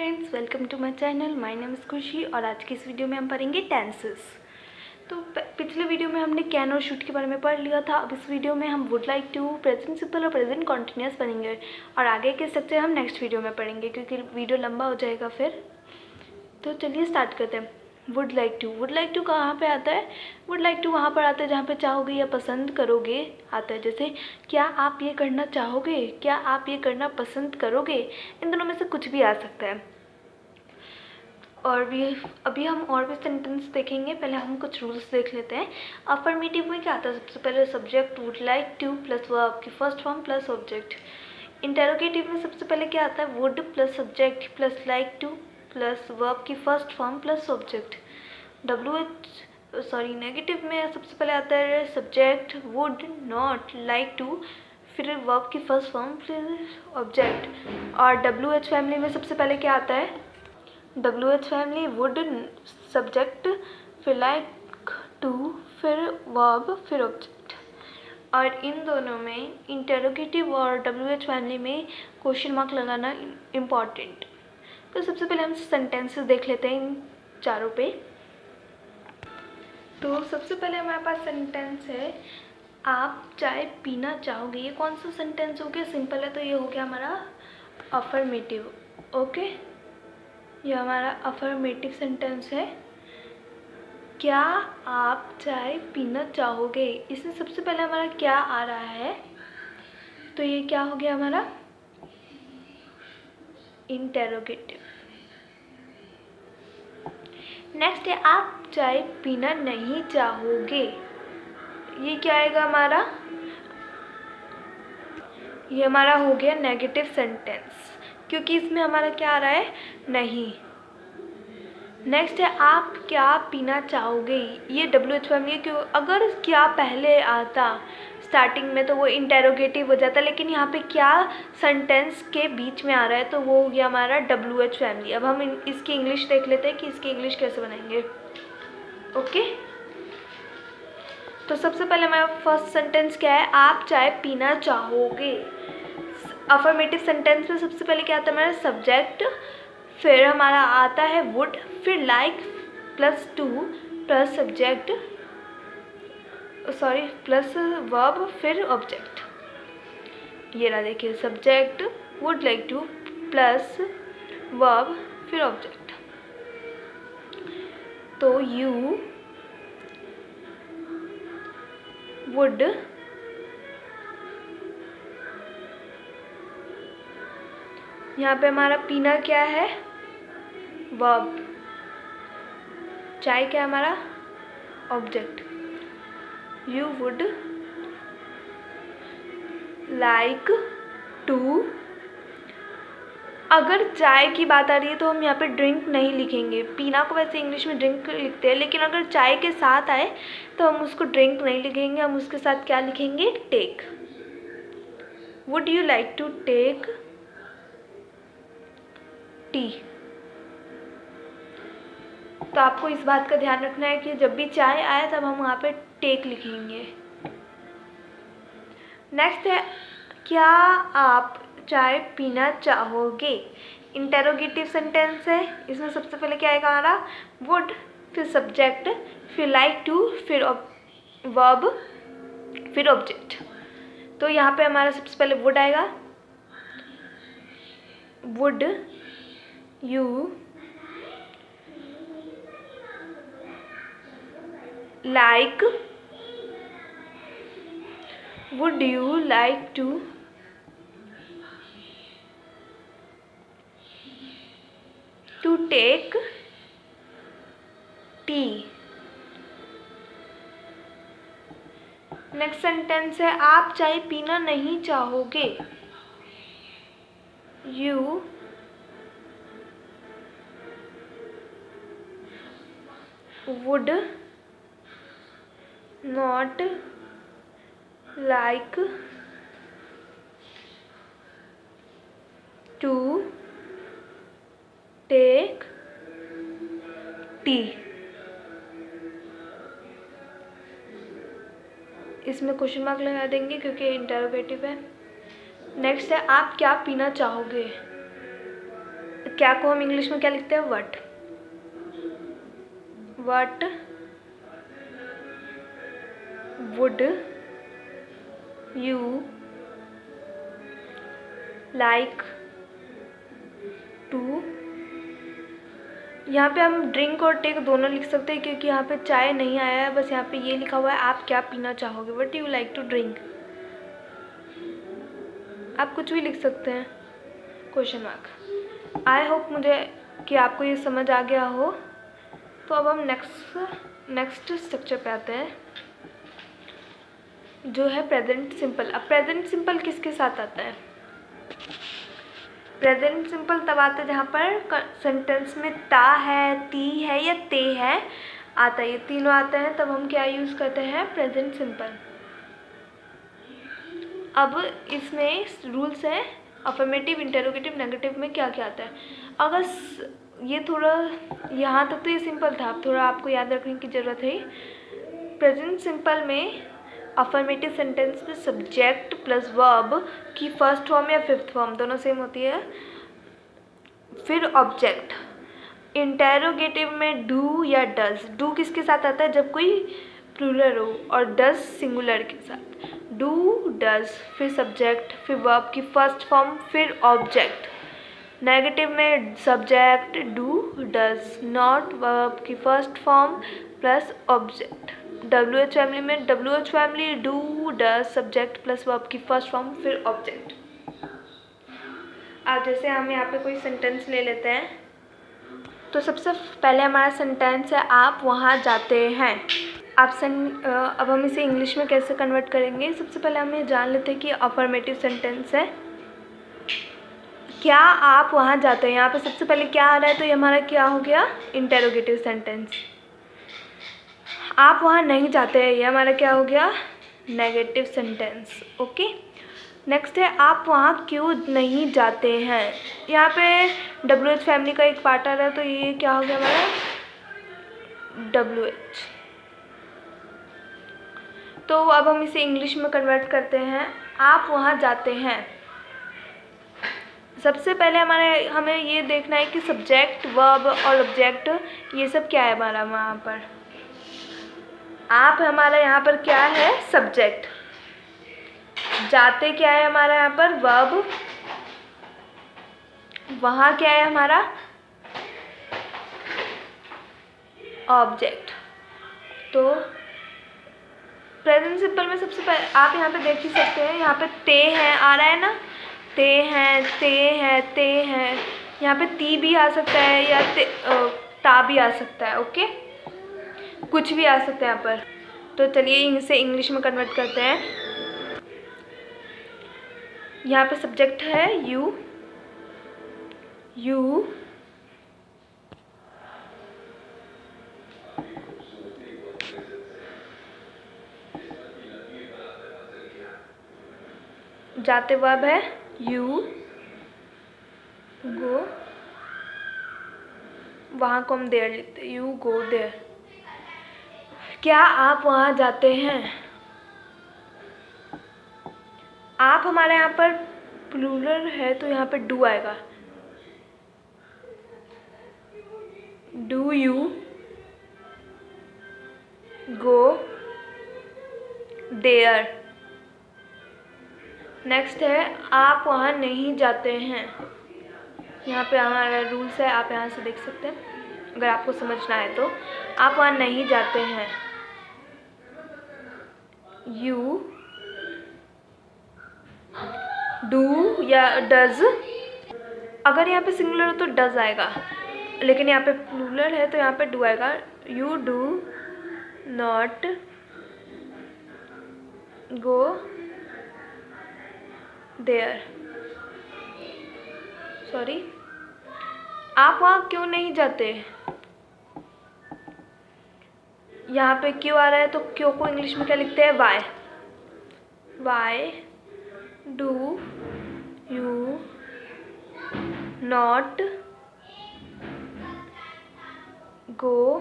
Friends, welcome to my channel. My name is Khushi और आज की इस वीडियो में हम पढ़ेंगे टेंसेस। तो पिछले वीडियो में हमने कैन और शुड के बारे में पढ़ लिया था। अब इस वीडियो में हम would like to, present simple और प्रेजेंट कॉन्टिन्यूस पढ़ेंगे और आगे के स्ट्रक्चर हम नेक्स्ट वीडियो में पढ़ेंगे क्योंकि वीडियो लंबा हो जाएगा फिर। तो चलिए स्टार्ट करते हैं। वुड लाइक टू कहाँ पे आता है? वुड लाइक टू वहाँ पर आता है जहाँ पे चाहोगे या पसंद करोगे आता है। जैसे क्या आप ये करना चाहोगे, क्या आप ये करना पसंद करोगे, इन दोनों में से कुछ भी आ सकता है। और भी अभी हम और भी सेंटेंस देखेंगे। पहले हम कुछ रूल्स देख लेते हैं। अफर्मेटिव में क्या आता है? सबसे पहले subject would like to plus verb की first form plus object. Interrogative में सबसे पहले क्या आता है? Would plus subject plus like to plus verb की first form plus object. Negative में सबसे पहले आता है subject would not like to, फिर वर्ब की फर्स्ट फॉर्म फिर ऑब्जेक्ट। और WH फैमिली में सबसे पहले क्या आता है? WH फैमिली वुड सब्जेक्ट फिर लाइक टू फिर वर्ब फिर ऑब्जेक्ट। और इन दोनों में इंटेरोगेटिव और WH फैमिली में क्वेश्चन मार्क लगाना इम्पॉर्टेंट। तो सबसे पहले हम सेंटेंसेस देख लेते हैं इन चारों पे। तो सबसे पहले हमारे पास सेंटेंस है आप चाय पीना चाहोगे। ये कौन सा सेंटेंस हो गया? सिंपल है तो ये हो गया हमारा अफर्मेटिव। ओके, ये हमारा अफर्मेटिव सेंटेंस है। क्या आप चाय पीना चाहोगे? इसमें सबसे पहले हमारा क्या आ रहा है? तो ये क्या हो गया हमारा? इंटेरोगेटिव। नेक्स्ट है आप चाय पीना नहीं चाहोगे। ये क्या आएगा हमारा? ये हमारा हो गया नेगेटिव सेंटेंस क्योंकि इसमें हमारा क्या आ रहा है? नहीं। नेक्स्ट है आप क्या पीना चाहोगे। ये WH फैमिली क्यों? अगर क्या पहले आता स्टार्टिंग में तो वो इंटेरोगेटिव हो जाता, लेकिन यहाँ पे क्या सेंटेंस के बीच में आ रहा है तो वो हो गया हमारा WH फैमिली। अब हम इसकी इंग्लिश देख लेते हैं कि इसकी इंग्लिश कैसे बनाएंगे। ओके, तो सबसे पहले हमारा फर्स्ट सेंटेंस क्या है? आप चाय पीना चाहोगे। अफर्मेटिव सेंटेंस में सबसे पहले क्या आता है? हमारा सब्जेक्ट, फिर हमारा आता है वुड, फिर like plus two plus subject plus verb फिर ऑब्जेक्ट। ये रहा, देखिए subject would like to plus verb फिर ऑब्जेक्ट। तो यू वुड यहाँ पे हमारा पीना क्या है? वर्ब। चाय क्या है हमारा? Object. You would like to. अगर चाय की बात आ रही है तो हम यहाँ पे ड्रिंक नहीं लिखेंगे। पीना को वैसे इंग्लिश में ड्रिंक लिखते हैं, लेकिन अगर चाय के साथ आए तो हम उसको ड्रिंक नहीं लिखेंगे, हम उसके साथ क्या लिखेंगे? Take. Would you like to take tea. तो आपको इस बात का ध्यान रखना है कि जब भी चाय आए तब हम वहाँ पे टेक लिखेंगे। नेक्स्ट है क्या आप चाय पीना चाहोगे। इंटेरोगेटिव सेंटेंस है। इसमें सबसे पहले क्या आएगा हमारा? वुड, फिर सब्जेक्ट, फिर लाइक टू, फिर वर्ब, फिर ऑब्जेक्ट। तो यहाँ पे हमारा सबसे पहले वुड आएगा। Would you like, would you like to take tea। Next sentence है आप चाय पीना नहीं चाहोगे। You would not like to take tea. इसमें क्वेश्चन मार्क लगा देंगे क्योंकि इंटरोगेटिव है। नेक्स्ट है आप क्या पीना चाहोगे। क्या को हम इंग्लिश में क्या लिखते हैं? What. What would you like to. यहाँ पे हम ड्रिंक और टेक दोनों लिख सकते हैं क्योंकि यहाँ पे चाय नहीं आया है, बस यहाँ पे ये लिखा हुआ है आप क्या पीना चाहोगे। What you like to drink. आप कुछ भी लिख सकते हैं, क्वेश्चन मार्क। आई होप मुझे कि आपको ये समझ आ गया हो। तो अब हम नेक्स्ट स्ट्रक्चर पे आते हैं जो है प्रेजेंट सिंपल। अब प्रेजेंट सिंपल किसके साथ आता है? प्रेजेंट सिंपल तब आता है जहाँ पर सेंटेंस में ता है, ती है या ते है आता है, ये तीनों आते हैं, तब हम क्या यूज़ करते हैं? Present simple. अब इसमें रूल्स है अफर्मेटिव, इंटेरोगेटिव, नेगेटिव में क्या क्या आता है। अगर ये थोड़ा यहाँ तक तो ये सिंपल था, अब थोड़ा आपको याद रखने की ज़रूरत है। प्रेजेंट सिंपल में अफर्मेटिव सेंटेंस में सब्जेक्ट प्लस वर्ब की फर्स्ट फॉर्म या फिफ्थ फॉर्म दोनों सेम होती है, फिर ऑब्जेक्ट। इंटेरोगेटिव में डू या डज। डू किसके साथ आता है? जब कोई प्लूरल हो, और डज सिंगुलर के साथ। डू डज, फिर सब्जेक्ट, फिर वर्ब की फर्स्ट फॉर्म, फिर ऑब्जेक्ट। नेगेटिव में subject do does, not, verb की first form plus object. WH family में WH family do does, subject plus verb की फर्स्ट फॉर्म, फिर ऑब्जेक्ट। अब जैसे हम यहाँ पे कोई सेंटेंस ले लेते हैं, तो सबसे पहले हमारा सेंटेंस है आप वहाँ जाते हैं। अब हम इसे इंग्लिश में कैसे कन्वर्ट करेंगे? सबसे पहले हम ये जान लेते हैं कि अफर्मेटिव सेंटेंस है क्या आप वहाँ जाते हैं। यहाँ पे सबसे पहले क्या आ रहा है, तो ये हमारा क्या हो गया? Interrogative sentence. आप वहाँ नहीं जाते हैं, ये हमारा क्या हो गया? Negative sentence. ओके, नेक्स्ट है आप वहाँ क्यों नहीं जाते हैं। यहाँ पे WH फैमिली का एक पार्ट आ रहा है, तो ये क्या हो गया हमारा? WH। तो अब हम इसे इंग्लिश में कन्वर्ट करते हैं। आप वहाँ जाते हैं, सबसे पहले हमें ये देखना है कि सब्जेक्ट, वर्ब और ऑब्जेक्ट ये सब क्या है हमारा वहाँ पर। आप हमारा यहाँ पर क्या है? सब्जेक्ट। जाते क्या है हमारा यहाँ पर? वर्ब। वहाँ क्या है हमारा? ऑब्जेक्ट। तो प्रेजेंट सिंपल में सबसे पहले आप यहाँ पे देख ही सकते हैं, यहाँ पे ते हैं आ रहा है ना, ते हैं, ते हैं, ते हैं। यहाँ पे ती भी आ सकता है या ता भी आ सकता है। ओके, कुछ भी आ सकता है यहाँ पर। तो चलिए इसे इंग्लिश में कन्वर्ट करते हैं। यहाँ पे सब्जेक्ट है यू, यू जाते वर्ब है यू गो, वहाँ को हम देयर लिखते हैं, यू गो देयर। क्या आप वहाँ जाते हैं? आप हमारे यहाँ पर प्लूरल है, तो यहाँ पे डू आएगा। Do you go there. Next है आप वहाँ नहीं जाते हैं। यहाँ पे हमारा रूल्स है, आप यहाँ से देख सकते हैं अगर आपको समझना है तो। आप वहाँ नहीं जाते हैं, यू डू या डज। अगर यहाँ पे सिंगुलर हो तो डज आएगा, लेकिन यहाँ पे प्लूरल है तो यहाँ पे डू आएगा। You do not go there. Sorry, आप वहाँ क्यों नहीं जाते? यहाँ पे क्यों आ रहा है, तो क्यों को इंग्लिश में क्या लिखते हैं? Why. Why do you not go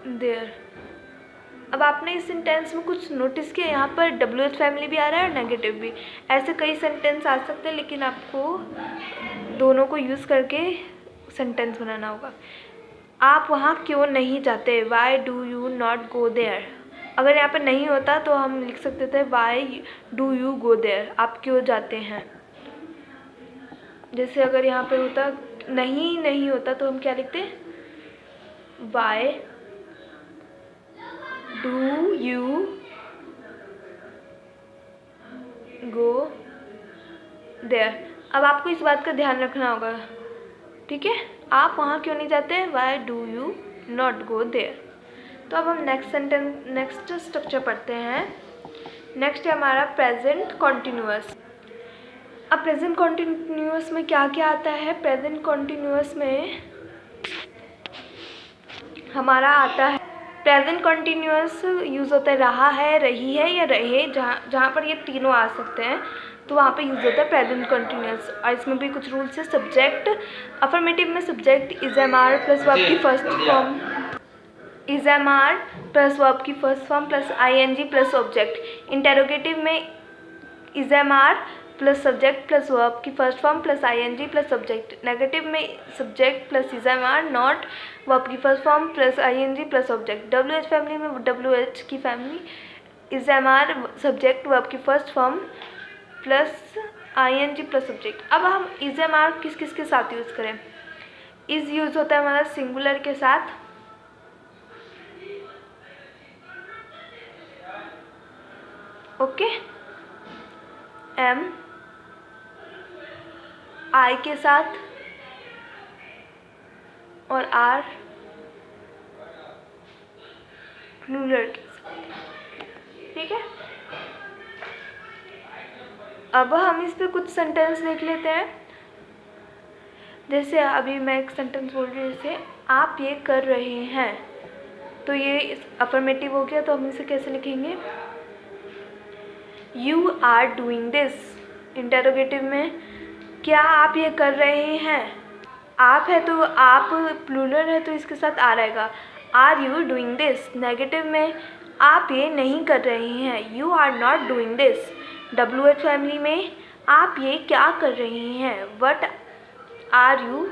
there. अब आपने इस सेंटेंस में कुछ नोटिस किया, यहाँ पर WH फैमिली भी आ रहा है और नेगेटिव भी। ऐसे कई सेंटेंस आ सकते हैं, लेकिन आपको दोनों को यूज़ करके सेंटेंस बनाना होगा। आप वहाँ क्यों नहीं जाते? Why do you not go there. अगर यहाँ पे नहीं होता तो हम लिख सकते थे why do you go there, आप क्यों जाते हैं। जैसे अगर यहाँ पे होता नहीं होता तो हम क्या लिखते? Why do you go there. अब आपको इस बात का ध्यान रखना होगा, ठीक है। आप वहाँ क्यों नहीं जाते? Why do you not go there. तो अब हम नेक्स्ट स्ट्रक्चर पढ़ते हैं। नेक्स्ट है हमारा प्रेजेंट कॉन्टिन्यूअस। अब प्रेजेंट कॉन्टिन्यूअस में क्या क्या आता है? प्रेजेंट कॉन्टिन्यूअस में हमारा आता है, प्रेजेंट कॉन्टिन्यूअस यूज़ होता है रहा है, रही है या रहे। जहाँ पर ये तीनों आ सकते हैं तो वहाँ पे यूज़ होता है प्रेजेंट कॉन्टिन्यूअस। और इसमें भी कुछ रूल्स है। सब्जेक्ट, अफर्मेटिव में subject is am are plus verb की first form, is am are plus verb की first form plus ING plus object. Interrogative में is am are plus subject plus verb की first form plus ING plus object. Negative में subject plus is am are not verb की first form plus ING plus object. WH family में WH की family is am are subject verb की first form plus ING plus object. अब हम is am are किस किस के साथ यूज़ करें? इज यूज़ होता है हमारा सिंगुलर के साथ, ओके। एम आई के साथ और आर प्लूरल के साथ, ठीक है। अब हम इस पे कुछ सेंटेंस देख लेते हैं। जैसे अभी मैं एक सेंटेंस बोल रही हूँ, जैसे आप ये कर रहे हैं, तो ये अफर्मेटिव हो गया। तो हम इसे कैसे लिखेंगे? You are doing this. Interrogative में क्या आप ये कर रहे हैं? आप है तो आप प्लूरल है तो इसके साथ आ रहेगा, are you doing this. Negative में आप ये नहीं कर रहे हैं, you are not doing this. WH family में आप ये क्या कर रहे हैं, what are you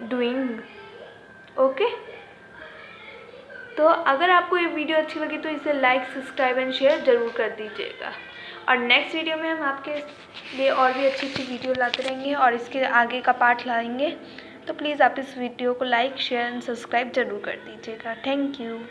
doing, okay. तो अगर आपको ये वीडियो अच्छी लगी तो इसे लाइक, सब्सक्राइब एंड शेयर ज़रूर कर दीजिएगा। और नेक्स्ट वीडियो में हम आपके लिए और भी अच्छी अच्छी वीडियो लाते रहेंगे और इसके आगे का पार्ट लाएंगे। तो प्लीज़ आप इस वीडियो को लाइक, शेयर एंड सब्सक्राइब ज़रूर कर दीजिएगा। Thank you.